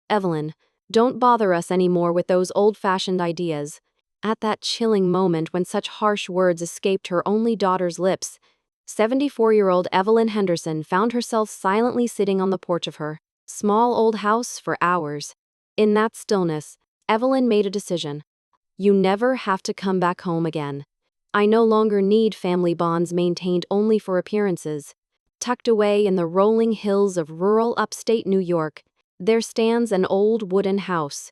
Evelyn, don't bother us anymore with those old-fashioned ideas." At that chilling moment when such harsh words escaped her only daughter's lips, 74-year-old Evelyn Henderson found herself silently sitting on the porch of her small old house for hours. In that stillness, Evelyn made a decision. You never have to come back home again. I no longer need family bonds maintained only for appearances. Tucked away in the rolling hills of rural upstate New York, there stands an old wooden house.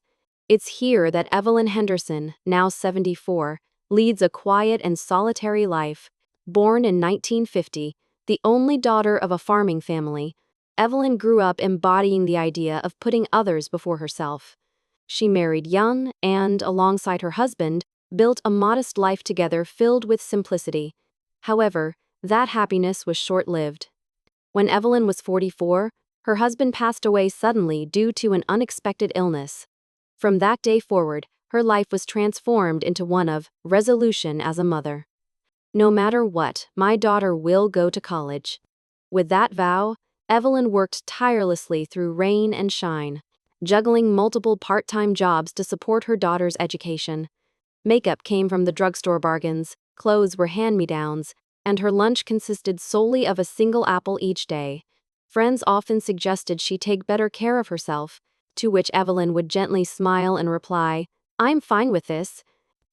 It's here that Evelyn Henderson, now 74, leads a quiet and solitary life. Born in 1950, the only daughter of a farming family, Evelyn grew up embodying the idea of putting others before herself. She married young and, alongside her husband, built a modest life together filled with simplicity. However, that happiness was short-lived. When Evelyn was 44, her husband passed away suddenly due to an unexpected illness. From that day forward, her life was transformed into one of resolution as a mother. No matter what, my daughter will go to college. With that vow, Evelyn worked tirelessly through rain and shine, juggling multiple part-time jobs to support her daughter's education. Makeup came from the drugstore bargains, clothes were hand-me-downs, and her lunch consisted solely of a single apple each day. Friends often suggested she take better care of herself, to which Evelyn would gently smile and reply, "I'm fine with this.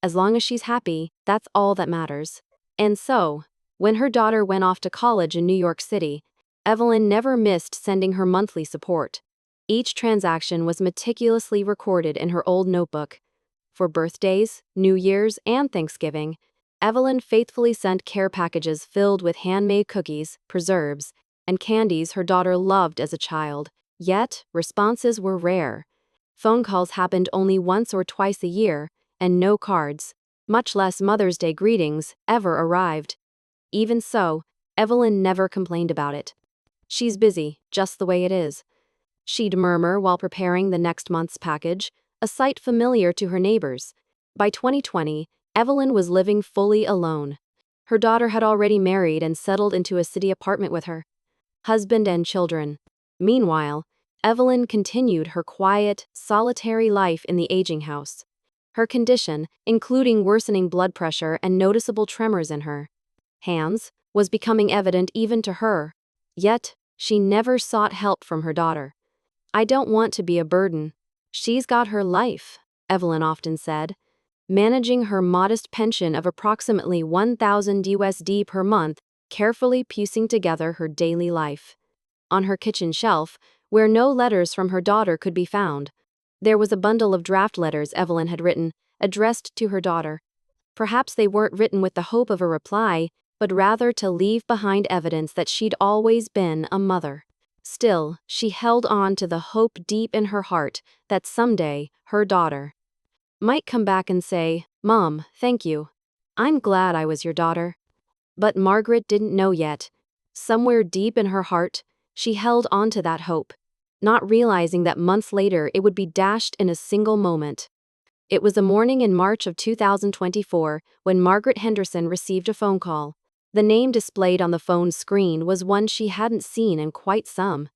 As long as she's happy, that's all that matters." And so, when her daughter went off to college in New York City, Evelyn never missed sending her monthly support. Each transaction was meticulously recorded in her old notebook. For birthdays, New Year's, and Thanksgiving, Evelyn faithfully sent care packages filled with handmade cookies, preserves, and candies her daughter loved as a child. Yet, responses were rare. Phone calls happened only once or twice a year, and no cards, much less Mother's Day greetings, ever arrived. Even so, Evelyn never complained about it. "She's busy, just the way it is," she'd murmur while preparing the next month's package, a sight familiar to her neighbors. By 2020, Evelyn was living fully alone. Her daughter had already married and settled into a city apartment with her husband and children. Meanwhile, Evelyn continued her quiet, solitary life in the aging house. Her condition, including worsening blood pressure and noticeable tremors in her hands, was becoming evident even to her. Yet, she never sought help from her daughter. "I don't want to be a burden. She's got her life," Evelyn often said, managing her modest pension of approximately $1,000 per month, carefully piecing together her daily life. On her kitchen shelf, where no letters from her daughter could be found, there was a bundle of draft letters Evelyn had written, addressed to her daughter. Perhaps they weren't written with the hope of a reply, but rather to leave behind evidence that she'd always been a mother. Still, she held on to the hope deep in her heart that someday, her daughter might come back and say, "Mom, thank you. I'm glad I was your daughter." But Margaret didn't know yet. Somewhere deep in her heart, she held on to that hope, not realizing that months later it would be dashed in a single moment. It was a morning in March of 2024 when Margaret Henderson received a phone call. The name displayed on the phone's screen was one she hadn't seen in quite some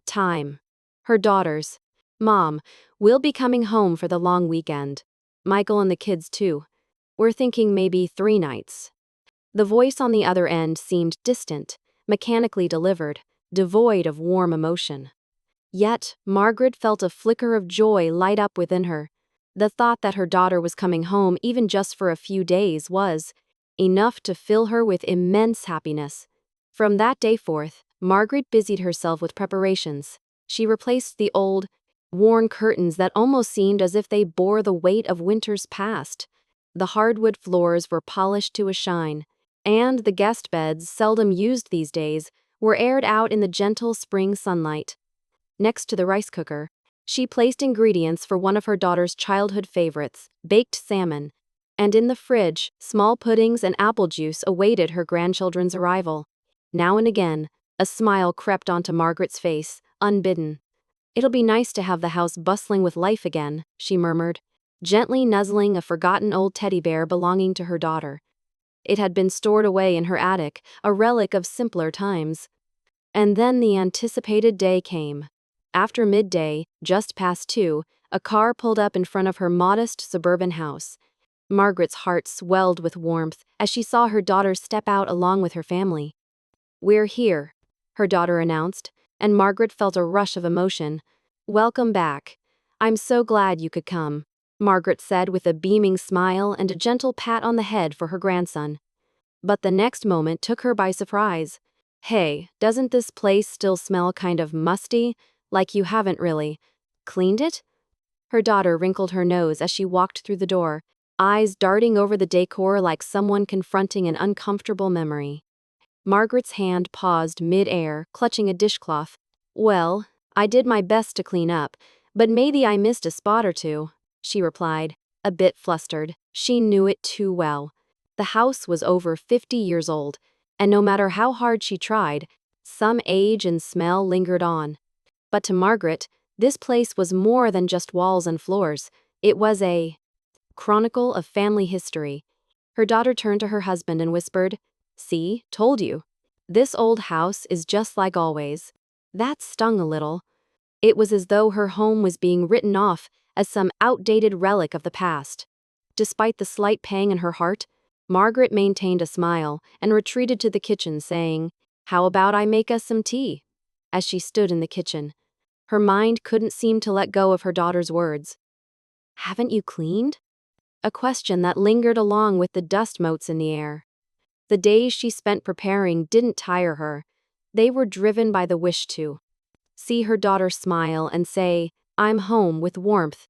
time. Her daughter's. "Mom, we'll be coming home for the long weekend. Michael and the kids too. We're thinking maybe 3 nights." The voice on the other end seemed distant, mechanically delivered, devoid of warm emotion. Yet, Margaret felt a flicker of joy light up within her. The thought that her daughter was coming home even just for a few days was enough to fill her with immense happiness. From that day forth, Margaret busied herself with preparations. She replaced the old, worn curtains that almost seemed as if they bore the weight of winter's past. The hardwood floors were polished to a shine, and the guest beds, seldom used these days, were aired out in the gentle spring sunlight. Next to the rice cooker, she placed ingredients for one of her daughter's childhood favorites, baked salmon, and in the fridge, small puddings and apple juice awaited her grandchildren's arrival. Now and again, a smile crept onto Margaret's face, unbidden. "It'll be nice to have the house bustling with life again," she murmured, gently nuzzling a forgotten old teddy bear belonging to her daughter. It had been stored away in her attic, a relic of simpler times. And then the anticipated day came. After midday, just past 2, a car pulled up in front of her modest suburban house. Margaret's heart swelled with warmth as she saw her daughter step out along with her family. "We're here," her daughter announced, and Margaret felt a rush of emotion. "Welcome back. I'm so glad you could come," Margaret said with a beaming smile and a gentle pat on the head for her grandson. But the next moment took her by surprise. "Hey, doesn't this place still smell kind of musty? Like you haven't really cleaned it?" Her daughter wrinkled her nose as she walked through the door, eyes darting over the decor like someone confronting an uncomfortable memory. Margaret's hand paused mid-air, clutching a dishcloth. "Well, I did my best to clean up, but maybe I missed a spot or two," she replied, a bit flustered. She knew it too well. The house was over 50 years old, and no matter how hard she tried, some age and smell lingered on. But to Margaret, this place was more than just walls and floors. It was a chronicle of family history. Her daughter turned to her husband and whispered, "See, told you. This old house is just like always." That stung a little. It was as though her home was being written off as some outdated relic of the past. Despite the slight pang in her heart, Margaret maintained a smile and retreated to the kitchen, saying, "How about I make us some tea?" As she stood in the kitchen, her mind couldn't seem to let go of her daughter's words. "Haven't you cleaned?" A question that lingered along with the dust motes in the air. The days she spent preparing didn't tire her. They were driven by the wish to see her daughter smile and say, "I'm home," with warmth.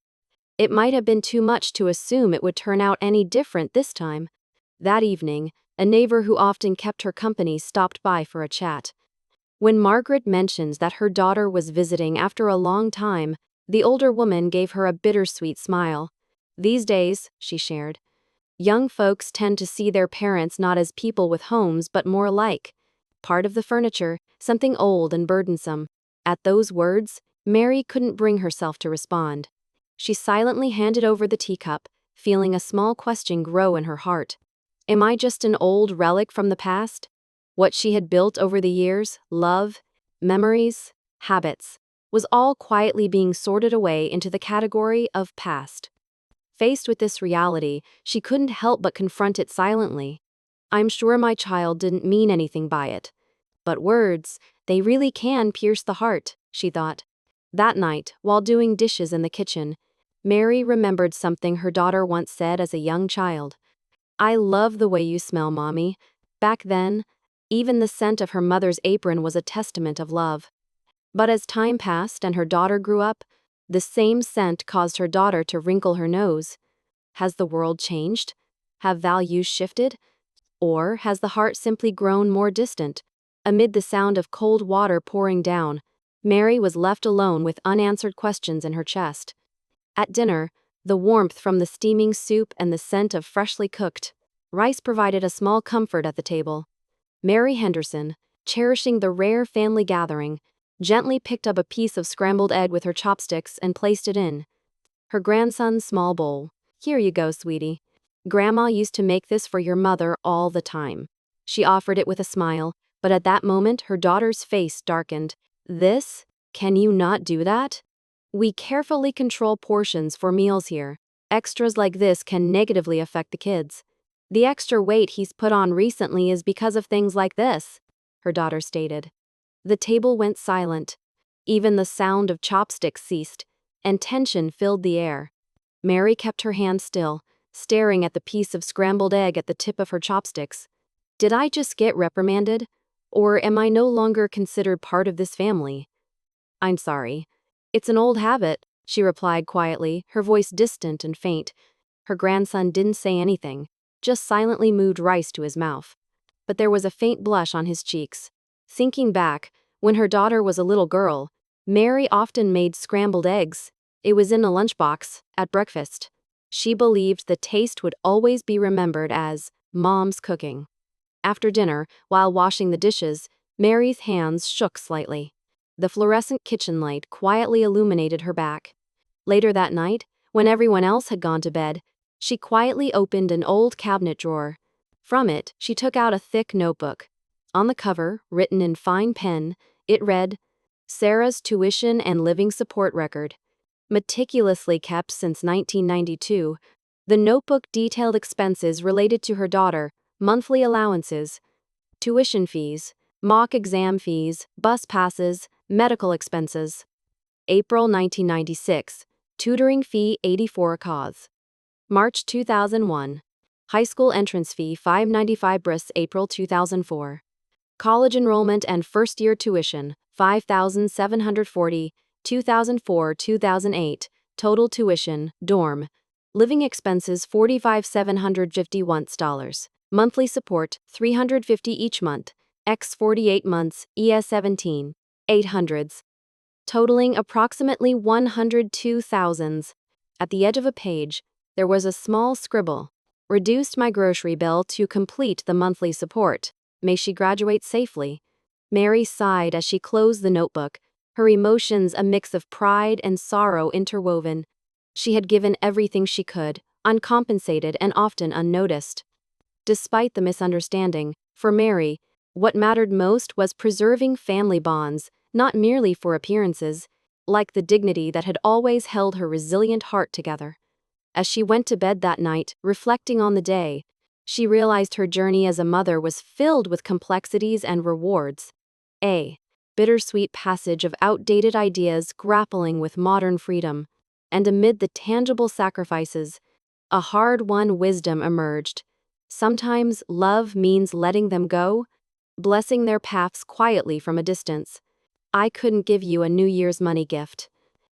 It might have been too much to assume it would turn out any different this time. That evening, a neighbor who often kept her company stopped by for a chat. When Margaret mentioned that her daughter was visiting after a long time, the older woman gave her a bittersweet smile. "These days," she shared, "young folks tend to see their parents not as people with homes but more like part of the furniture, something old and burdensome." At those words, Mary couldn't bring herself to respond. She silently handed over the teacup, feeling a small question grow in her heart. Am I just an old relic from the past? What she had built over the years, love, memories, habits, was all quietly being sorted away into the category of past. Faced with this reality, she couldn't help but confront it silently. "I'm sure my child didn't mean anything by it. But words, they really can pierce the heart," she thought. That night, while doing dishes in the kitchen, Mary remembered something her daughter once said as a young child. "I love the way you smell, Mommy." Back then, even the scent of her mother's apron was a testament of love. But as time passed and her daughter grew up, the same scent caused her daughter to wrinkle her nose. Has the world changed? Have values shifted? Or has the heart simply grown more distant? Amid the sound of cold water pouring down, Mary was left alone with unanswered questions in her chest. At dinner, the warmth from the steaming soup and the scent of freshly cooked rice provided a small comfort at the table. Mary Henderson, cherishing the rare family gathering, gently picked up a piece of scrambled egg with her chopsticks and placed it in her grandson's small bowl. "Here you go, sweetie. Grandma used to make this for your mother all the time." She offered it with a smile, but at that moment her daughter's face darkened. "This? Can you not do that? We carefully control portions for meals here. Extras like this can negatively affect the kids. The extra weight he's put on recently is because of things like this," her daughter stated. The table went silent. Even the sound of chopsticks ceased, and tension filled the air. Mary kept her hand still, staring at the piece of scrambled egg at the tip of her chopsticks. Did I just get reprimanded? Or am I no longer considered part of this family? "I'm sorry. It's an old habit," she replied quietly, her voice distant and faint. Her grandson didn't say anything, just silently moved rice to his mouth. But there was a faint blush on his cheeks. Thinking back, when her daughter was a little girl, Mary often made scrambled eggs. It was in a lunchbox, at breakfast. She believed the taste would always be remembered as Mom's cooking. After dinner, while washing the dishes, Mary's hands shook slightly. The fluorescent kitchen light quietly illuminated her back. Later that night, when everyone else had gone to bed, she quietly opened an old cabinet drawer. From it, she took out a thick notebook. On the cover, written in fine pen, it read, Sarah's tuition and living support record. Meticulously kept since 1992, the notebook detailed expenses related to her daughter, monthly allowances, tuition fees, mock exam fees, bus passes, medical expenses. April 1996, tutoring fee 84 cause. March 2001, high school entrance fee 595 bris. April 2004. College enrollment and first-year tuition, 5,740, 2004-2008, total tuition, dorm. Living expenses $45,751. Monthly support, $350 each month, x 48 months, ES 17, 800s. Totaling approximately 102,000. At the edge of a page, there was a small scribble. Reduced my grocery bill to complete the monthly support. May she graduate safely. Mary sighed as she closed the notebook, her emotions a mix of pride and sorrow interwoven. She had given everything she could, uncompensated and often unnoticed. Despite the misunderstanding, for Mary, what mattered most was preserving family bonds, not merely for appearances, like the dignity that had always held her resilient heart together. As she went to bed that night, reflecting on the day, she realized her journey as a mother was filled with complexities and rewards. A bittersweet passage of outdated ideas grappling with modern freedom. And amid the tangible sacrifices, a hard-won wisdom emerged. Sometimes love means letting them go, blessing their paths quietly from a distance. I couldn't give you a New Year's money gift.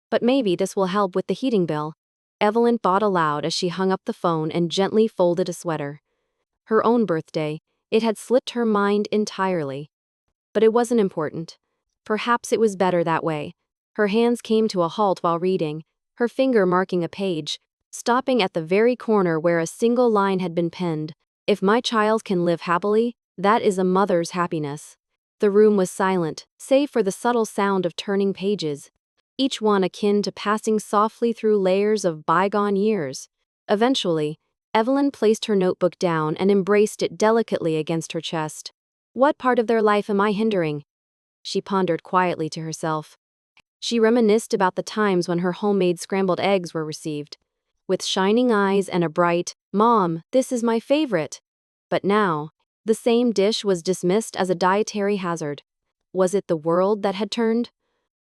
But maybe this will help with the heating bill. Evelyn thought aloud as she hung up the phone and gently folded a sweater. Her own birthday, it had slipped her mind entirely. But it wasn't important. Perhaps it was better that way. Her hands came to a halt while reading, her finger marking a page, stopping at the very corner where a single line had been penned. If my child can live happily, that is a mother's happiness. The room was silent, save for the subtle sound of turning pages, each one akin to passing softly through layers of bygone years. Eventually, Evelyn placed her notebook down and embraced it delicately against her chest. What part of their life am I hindering? She pondered quietly to herself. She reminisced about the times when her homemade scrambled eggs were received, with shining eyes and a bright, "Mom, this is my favorite." But now, the same dish was dismissed as a dietary hazard. Was it the world that had turned?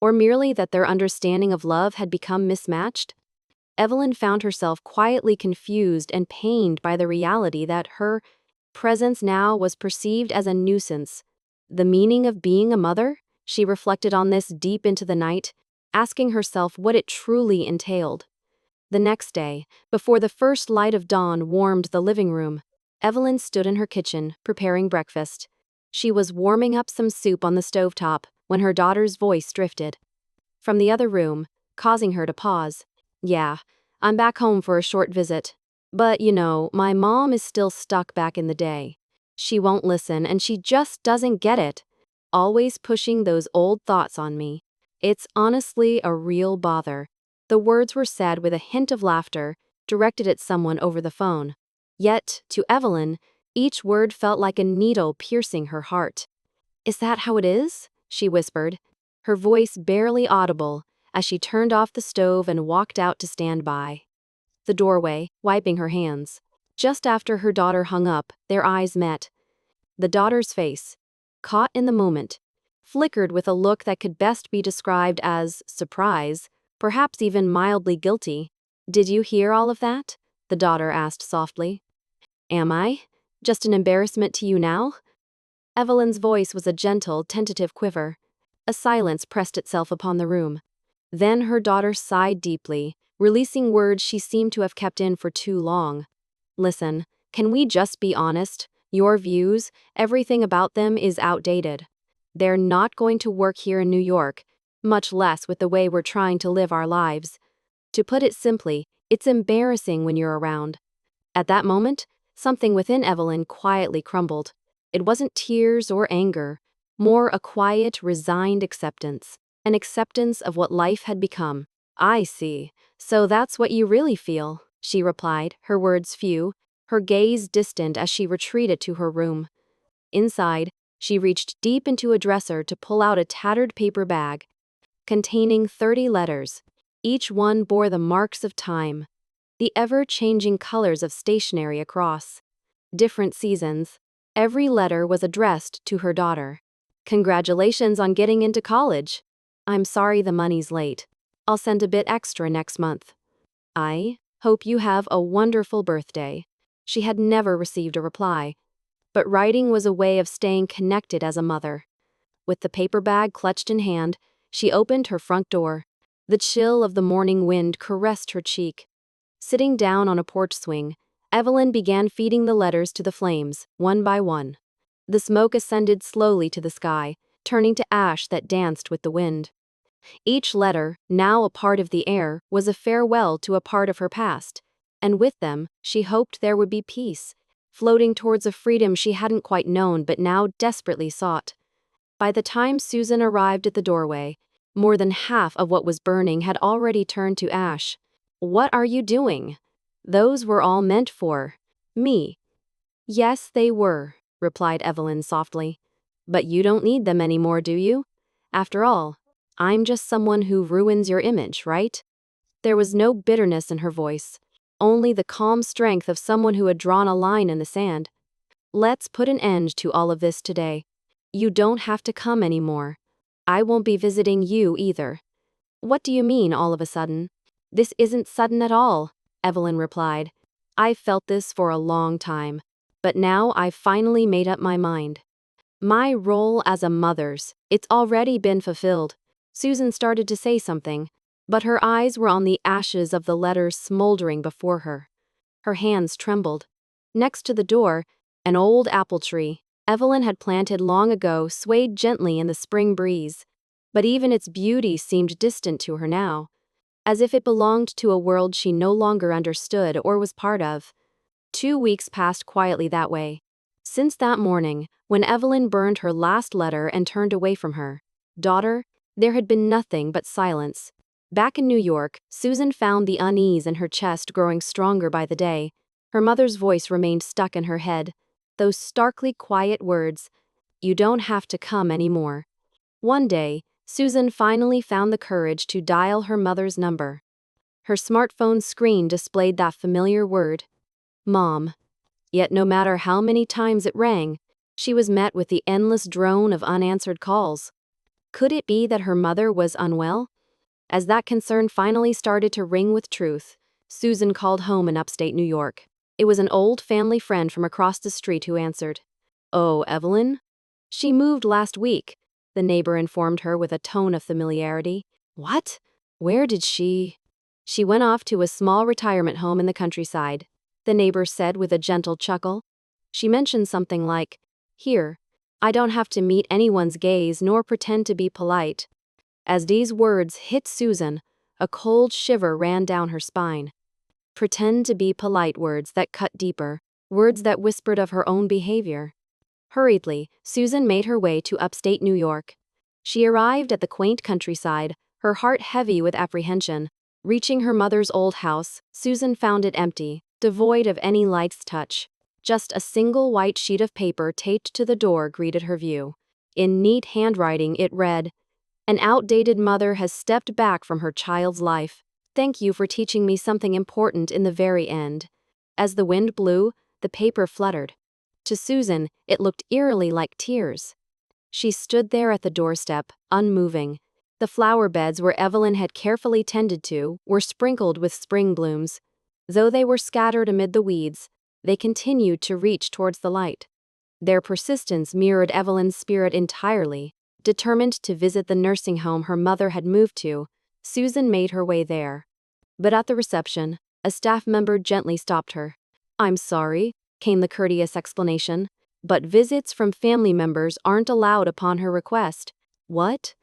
Or merely that their understanding of love had become mismatched? Evelyn found herself quietly confused and pained by the reality that her presence now was perceived as a nuisance. The meaning of being a mother? She reflected on this deep into the night, asking herself what it truly entailed. The next day, before the first light of dawn warmed the living room, Evelyn stood in her kitchen, preparing breakfast. She was warming up some soup on the stovetop when her daughter's voice drifted from the other room, causing her to pause. "Yeah, I'm back home for a short visit. But, my mom is still stuck back in the day. She won't listen and she just doesn't get it. Always pushing those old thoughts on me. It's honestly a real bother." The words were said with a hint of laughter, directed at someone over the phone. Yet, to Evelyn, each word felt like a needle piercing her heart. "Is that how it is?" she whispered, her voice barely audible, as she turned off the stove and walked out to stand by the doorway, wiping her hands. Just after her daughter hung up, their eyes met. The daughter's face, caught in the moment, flickered with a look that could best be described as surprise, perhaps even mildly guilty. "Did you hear all of that?" the daughter asked softly. "Am I just an embarrassment to you now?" Evelyn's voice was a gentle, tentative quiver. A silence pressed itself upon the room. Then her daughter sighed deeply, releasing words she seemed to have kept in for too long. "Listen, can we just be honest? Your views, everything about them is outdated. They're not going to work here in New York, much less with the way we're trying to live our lives. To put it simply, it's embarrassing when you're around." At that moment, something within Evelyn quietly crumbled. It wasn't tears or anger, more a quiet, resigned acceptance. An acceptance of what life had become. "I see. So that's what you really feel," she replied, her words few, her gaze distant as she retreated to her room. Inside, she reached deep into a dresser to pull out a tattered paper bag. containing 30 letters. Each one bore the marks of time, the ever-changing colors of stationery across different seasons. Every letter was addressed to her daughter. Congratulations on getting into college. I'm sorry the money's late. I'll send a bit extra next month. I hope you have a wonderful birthday. She had never received a reply, but writing was a way of staying connected as a mother. With the paper bag clutched in hand, she opened her front door. The chill of the morning wind caressed her cheek. Sitting down on a porch swing, Evelyn began feeding the letters to the flames, one by one. The smoke ascended slowly to the sky, turning to ash that danced with the wind. Each letter, now a part of the air, was a farewell to a part of her past, and with them, she hoped there would be peace, floating towards a freedom she hadn't quite known but now desperately sought. By the time Susan arrived at the doorway, more than half of what was burning had already turned to ash. "What are you doing?" "Those were all meant for me." "Yes, they were," replied Evelyn softly. "But you don't need them anymore, do you? After all, I'm just someone who ruins your image, right?" There was no bitterness in her voice, only the calm strength of someone who had drawn a line in the sand. "Let's put an end to all of this today. You don't have to come anymore. I won't be visiting you either." "What do you mean all of a sudden?" "This isn't sudden at all," Evelyn replied. "I've felt this for a long time, but now I've finally made up my mind. My role as a mother's, it's already been fulfilled." Susan started to say something, but her eyes were on the ashes of the letters smoldering before her. Her hands trembled. Next to the door, an old apple tree Evelyn had planted long ago swayed gently in the spring breeze, but even its beauty seemed distant to her now, as if it belonged to a world she no longer understood or was part of. 2 weeks passed quietly that way. Since that morning, when Evelyn burned her last letter and turned away from her daughter, there had been nothing but silence. Back in New York, Susan found the unease in her chest growing stronger by the day. Her mother's voice remained stuck in her head. Those starkly quiet words, "You don't have to come anymore." One day, Susan finally found the courage to dial her mother's number. Her smartphone screen displayed that familiar word, "Mom." Yet no matter how many times it rang, she was met with the endless drone of unanswered calls. Could it be that her mother was unwell? As that concern finally started to ring with truth, Susan called home in upstate New York. It was an old family friend from across the street who answered. "Oh, Evelyn? She moved last week," the neighbor informed her with a tone of familiarity. "What? Where did she?" "She went off to a small retirement home in the countryside," the neighbor said with a gentle chuckle. "She mentioned something like, 'Here, I don't have to meet anyone's gaze nor pretend to be polite.'" As these words hit Susan, a cold shiver ran down her spine. Pretend to be polite, words that cut deeper, words that whispered of her own behavior. Hurriedly, Susan made her way to upstate New York. She arrived at the quaint countryside, her heart heavy with apprehension. Reaching her mother's old house, Susan found it empty, devoid of any light's touch. Just a single white sheet of paper taped to the door greeted her view. In neat handwriting it read, "An outdated mother has stepped back from her child's life. Thank you for teaching me something important in the very end." As the wind blew, the paper fluttered. To Susan, it looked eerily like tears. She stood there at the doorstep, unmoving. The flower beds where Evelyn had carefully tended to were sprinkled with spring blooms. Though they were scattered amid the weeds, they continued to reach towards the light. Their persistence mirrored Evelyn's spirit entirely. Determined to visit the nursing home her mother had moved to, Susan made her way there. But at the reception, a staff member gently stopped her. "I'm sorry," came the courteous explanation, "but visits from family members aren't allowed upon her request." "What?"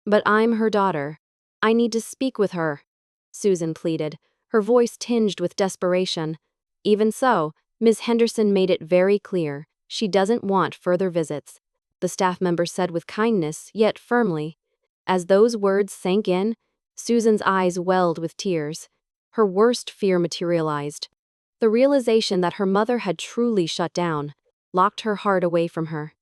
"But I'm her daughter. I need to speak with her," Susan pleaded, her voice tinged with desperation. "Even so, Ms. Henderson made it very clear, she doesn't want further visits," the staff member said with kindness, yet firmly. As those words sank in, Susan's eyes welled with tears. Her worst fear materialized. The realization that her mother had truly shut down, locked her heart away from her.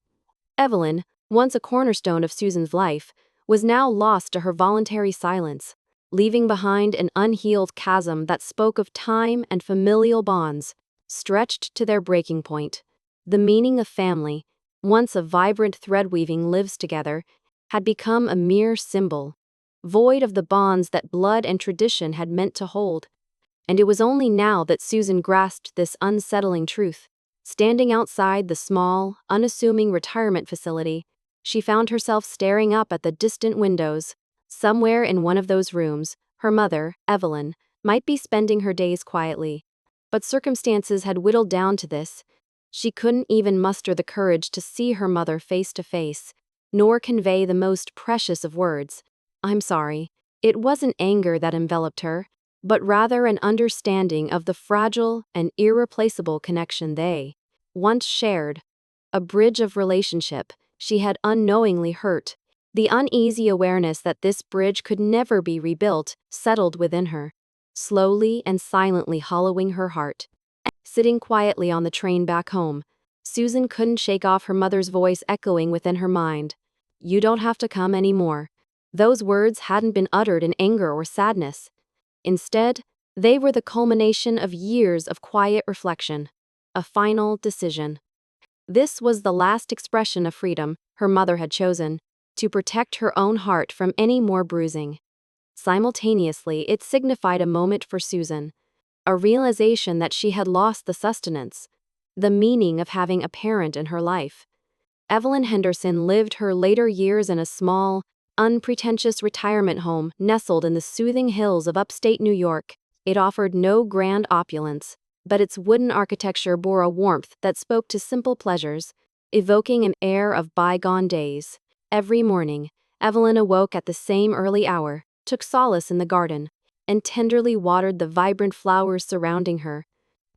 Evelyn, once a cornerstone of Susan's life, was now lost to her voluntary silence, leaving behind an unhealed chasm that spoke of time and familial bonds, stretched to their breaking point. The meaning of family, once a vibrant thread weaving lives together, had become a mere symbol, void of the bonds that blood and tradition had meant to hold. And it was only now that Susan grasped this unsettling truth. Standing outside the small, unassuming retirement facility, she found herself staring up at the distant windows. Somewhere in one of those rooms, her mother, Evelyn, might be spending her days quietly. But circumstances had whittled down to this. She couldn't even muster the courage to see her mother face to face, nor convey the most precious of words. "I'm sorry." It wasn't anger that enveloped her, but rather an understanding of the fragile and irreplaceable connection they once shared. A bridge of relationship she had unknowingly hurt. The uneasy awareness that this bridge could never be rebuilt settled within her, slowly and silently hollowing her heart. Sitting quietly on the train back home, Susan couldn't shake off her mother's voice echoing within her mind. "You don't have to come anymore." Those words hadn't been uttered in anger or sadness. Instead, they were the culmination of years of quiet reflection, a final decision. This was the last expression of freedom her mother had chosen, to protect her own heart from any more bruising. Simultaneously, it signified a moment for Susan, a realization that she had lost the sustenance, the meaning of having a parent in her life. Evelyn Henderson lived her later years in a small, unpretentious retirement home nestled in the soothing hills of upstate New York. It offered no grand opulence, but its wooden architecture bore a warmth that spoke to simple pleasures, evoking an air of bygone days. Every morning, Evelyn awoke at the same early hour, took solace in the garden, and tenderly watered the vibrant flowers surrounding her.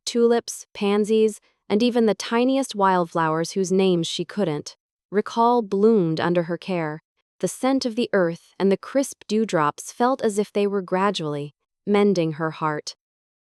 Tulips, pansies, and even the tiniest wildflowers whose names she couldn't recall bloomed under her care. The scent of the earth and the crisp dewdrops felt as if they were gradually mending her heart.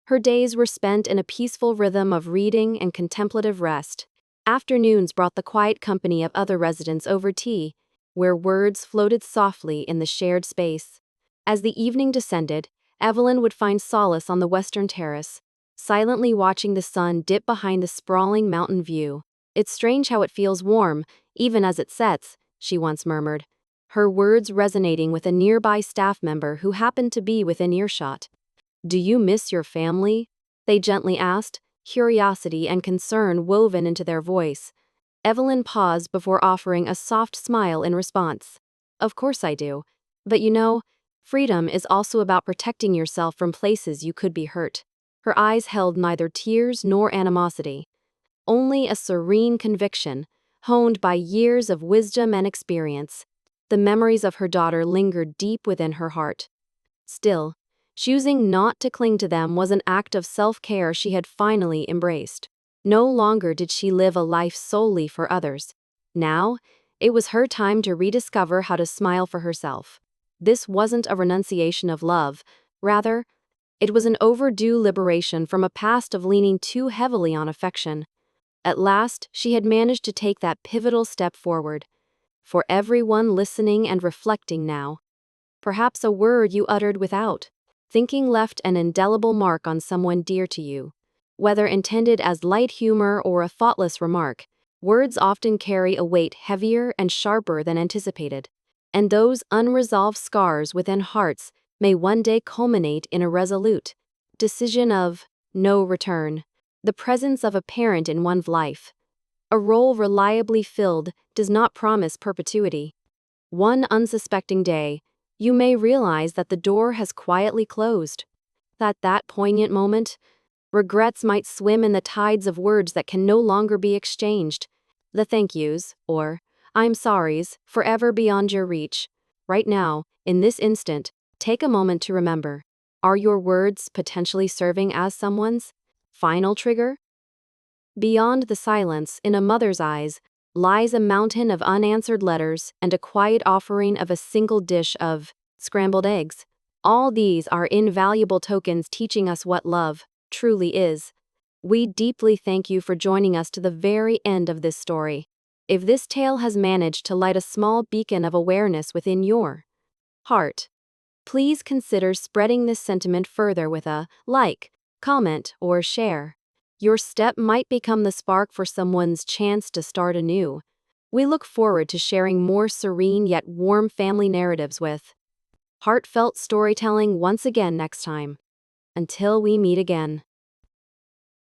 Her days were spent in a peaceful rhythm of reading and contemplative rest. Afternoons brought the quiet company of other residents over tea, where words floated softly in the shared space. As the evening descended, Evelyn would find solace on the western terrace, silently watching the sun dip behind the sprawling mountain view. "It's strange how it feels warm, even as it sets," she once murmured, her words resonating with a nearby staff member who happened to be within earshot. "Do you miss your family?" they gently asked, curiosity and concern woven into their voice. Evelyn paused before offering a soft smile in response. "Of course I do. But freedom is also about protecting yourself from places you could be hurt." Her eyes held neither tears nor animosity, only a serene conviction, honed by years of wisdom and experience. The memories of her daughter lingered deep within her heart. Still, choosing not to cling to them was an act of self-care she had finally embraced. No longer did she live a life solely for others. Now, it was her time to rediscover how to smile for herself. This wasn't a renunciation of love, rather, it was an overdue liberation from a past of leaning too heavily on affection. At last, she had managed to take that pivotal step forward. For everyone listening and reflecting now, perhaps a word you uttered without thinking left an indelible mark on someone dear to you. Whether intended as light humor or a thoughtless remark, words often carry a weight heavier and sharper than anticipated, and those unresolved scars within hearts may one day culminate in a resolute decision of no return. The presence of a parent in one's life, a role reliably filled, does not promise perpetuity. One unsuspecting day, you may realize that the door has quietly closed. At that poignant moment, regrets might swim in the tides of words that can no longer be exchanged. The thank yous, or I'm sorries, forever beyond your reach. Right now, in this instant, take a moment to remember. Are your words potentially serving as someone's final trigger? Beyond the silence, in a mother's eyes, lies a mountain of unanswered letters and a quiet offering of a single dish of scrambled eggs. All these are invaluable tokens teaching us what love truly is. We deeply thank you for joining us to the very end of this story. If this tale has managed to light a small beacon of awareness within your heart, please consider spreading this sentiment further with a like, comment, or share. Your step might become the spark for someone's chance to start anew. We look forward to sharing more serene yet warm family narratives with heartfelt storytelling once again next time. Until we meet again.